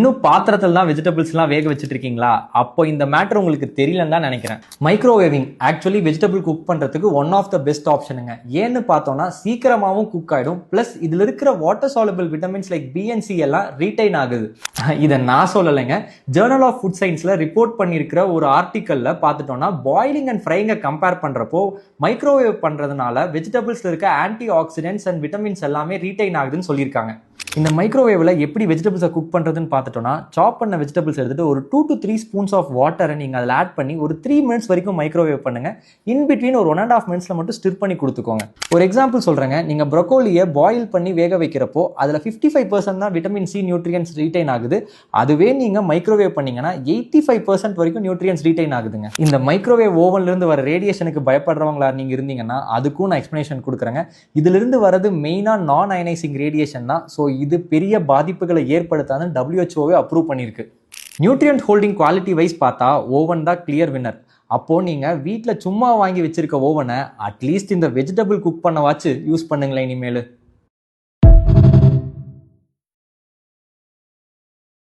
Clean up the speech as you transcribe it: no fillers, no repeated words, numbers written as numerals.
இன்னும் பாத்திரத்தில் தான் வெஜிடபிள்ஸ்லாம் வேக வச்சுட்டு இருக்கீங்களா? அப்போ இந்த மேட்டர் உங்களுக்கு தெரியலன்னு தான் நினைக்கிறேன். மைக்ரோவேவிங் ஆக்சுவலி வெஜிடபிள் குக் பண்ணுறதுக்கு ஒன் ஆஃப் த பெஸ்ட் ஆப்ஷனுங்க. ஏன்னு பார்த்தோம்னா சீக்கிரமாகவும் குக் ஆகிடும். ப்ளஸ் இதில் இருக்கிற water soluble vitamins like B and C எல்லாம் ரீடைன் ஆகுது. இதை நான் சொல்லலைங்க, ஜேர்னல் ஆஃப் ஃபுட் சயின்ஸில் ரிப்போர்ட் பண்ணியிருக்கிற ஒரு ஆர்டிக்கலில் பார்த்துட்டோம்னா பாயிலிங் அண்ட் ஃப்ரைங்கை கம்பேர் பண்ணுறப்போ மைக்ரோவேவ் பண்ணுறதுனால வெஜிடபிள்ஸில் இருக்க ஆன்டி ஆக்சிடென்ட்ஸ் அண்ட் விட்டமின்ஸ் எல்லாமே ரீடைன் ஆகுதுன்னு சொல்லியிருக்காங்க. இந்த மைக்ரோவேவில் எப்படி வெஜிடபிள்ஸை குக் பண்ணுறதுன்னு பார்த்துட்டோம்னா, சாப் பண்ண வெஜிடபிள்ஸ் எடுத்துகிட்டு ஒரு 2 to 3 ஸ்பூன்ஸ் ஆஃப் வாட்டரை நீங்கள் அதில் ஆட் பண்ணி ஒரு 3 மினிட்ஸ் வரைக்கும் மைக்ரோவேவ் பண்ணுங்கள். இன் பிட்வீன் ஒரு 1.5 மினிட்ஸில் மட்டும் ஸ்டிர் பண்ணி கொடுத்துக்கோங்க. ஒரு எக்ஸாம்பிள் சொல்கிறேங்க, நீங்கள் ப்ரொக்கோலியை பாயில் பண்ணி வேக வைக்கிறப்போ அதில் 55% தான் விட்டமின் சி நியூட்ரியன்ஸ் ரீடைன் ஆகுது. அதுவே நீங்கள் மைக்ரோவேவ் பண்ணிங்கன்னா 85% வரைக்கும் நியூட்ரியன்ஸ் ரீடைன் ஆகுதுங்க. இந்த மைக்ரோவேவ் ஓவன்லேருந்து வர ரேடியேஷனுக்கு பயப்படுறவங்களா நீங்கள் இருந்தீங்கன்னா அதுக்கும் நான் எக்ஸ்ப்ளனேஷன் கொடுக்குறேங்க. இதிலிருந்து வரது மெயினாக நான் அயனைசிங் ரேடியேஷன் தான். ஸோ இது பெரிய பாதிப்புகளை ஏற்படுத்தாதுன்னு WHO அப்ரூவ் பண்ணியிருக்கு. நியூட்ரியன்ட் ஹோல்டிங் குவாலிட்டி வைஸ் பார்த்தா ஓவன் தான் கிளியர் வின்னர். அப்போ நீங்க வீட்டில் சும்மா வாங்கி வச்சிருக்க ஓவனை அட்லீஸ்ட் இந்த வெஜிடபிள் குக் பண்ண வாச்சு யூஸ் பண்ணுங்களேன் இனிமேல்.